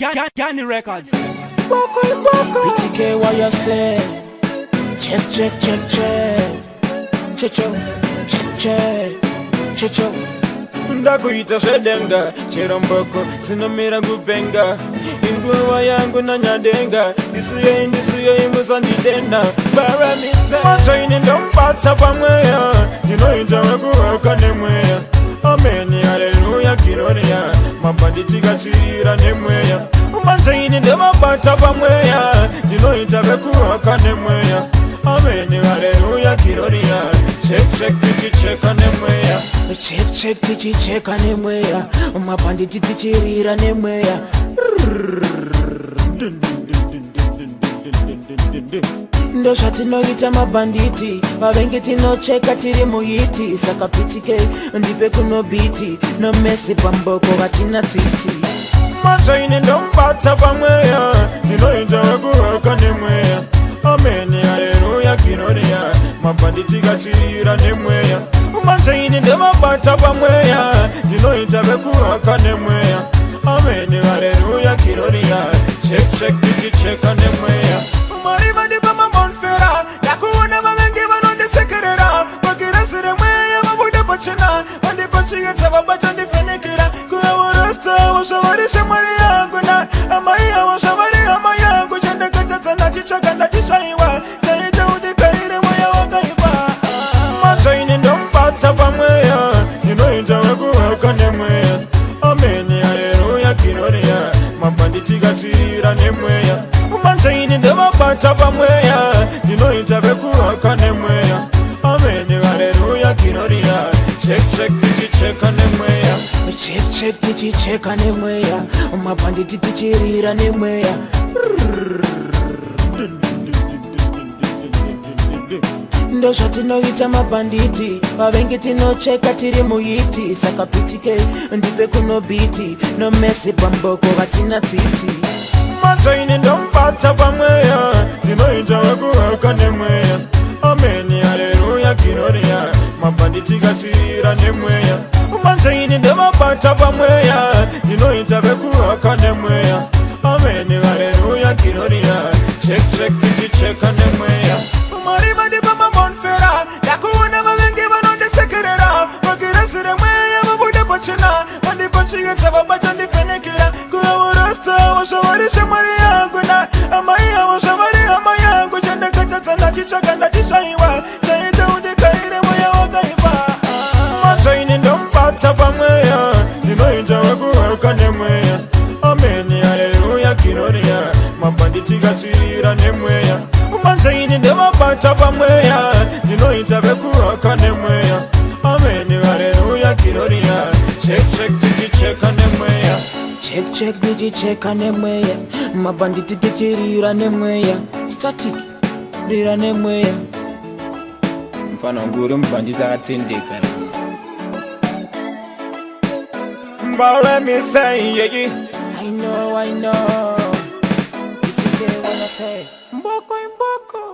Yanni Records. BTK, what you say? Check, check, check, check. Checho, check, check. Checho. Ndakuita shedenga cheromboko zinomera kubenga inguva yangu nanyadenga ndisuye imusandidenda baramise machaine ndombata pamweya ndinoita wekuwaka nemweya ameni haleluya kiroria mabanditi kachirira nemweya machaine ndemabata pamweya ndinoita wekuwaka nemweya ameni haleluya kiroria check check tichicheka nemweya Check, check, tichicheka nemweya mabanditi tichirira nemweya ndo zvatinoita mabanditi vavengi tinocheka tiri muhiti saka PTK ndipe kuno biti no mesi pamboko vatina tsitsi machaine ndombata pamweya ndinoita wekuwaka nemweya ameni haleluya kiroria mabanditi kachirira nemweya machaine ndemabata pamweya ndinoita wekuwaka nemweya ameni haleluya kiroria check check tichicheka nemweya mariva ndipamamonfera ndakuona vavengi vanondisekerera vakirasire mweya vabuda pachena vandipachiyedza vabata ndifenekera kuyavorasta wazvavarishe mwari yangu na amaiya wazvavari hama yangu chandakatadza ndachitsvaga ndachisvaiwa taita udipeire mweya wakaiva machaine ndombata pamweya ndinoita wekuwaka nemweya ameni haleluya kiroria mabanditi kachirira nemweya machaine ndemabata pamweya ndinoita wekuwaka nemweya ameni haleluya kiroria check check tichicheka nemweya check check tichicheka nemweya mabanditi tichirira nemweya ndo zvatinoita mabanditi vavengi tinocheka tiri muhiti saka PTK ndipe kuno biti no mesi pamboko vatina tsitsi machaine ndombata pamweya ndinoita wekuwaka nemweya ameni haleluya kiroria mabanditi kachirira nemweya machaine ndemabata pamweya ndinoita wekuwaka nemweya ameni haleluya kiroria check check tichicheka nemweya mariva ndipamamonfera ndakuona vavengi vanondisekerera vakirasire mweya vabuda pachena vandipachiyedza vabata ndifenekera kuyavorasta wazvavarishe mwari yangu na amaiya wazvavari hama yangu chandakatadza ndachitsvaga ndachisvaiwa taita udipeire mweya wakaiva machaine ndombata pamweya ndinoita wekuwaka nemweya ameni haleluya kiroria mabanditi kachirira nemweya machaine ndemabata pamweya ndinoita wekuwaka nemweya ameni haleluya kiroria check check tichicheka nemweya check check tichicheka nemweya mabanditi tichirira nemweya static rira nemweya Mfano nguri mbanditi akatendeka. Let me say yeah. I know BTK wanna say mboko imboko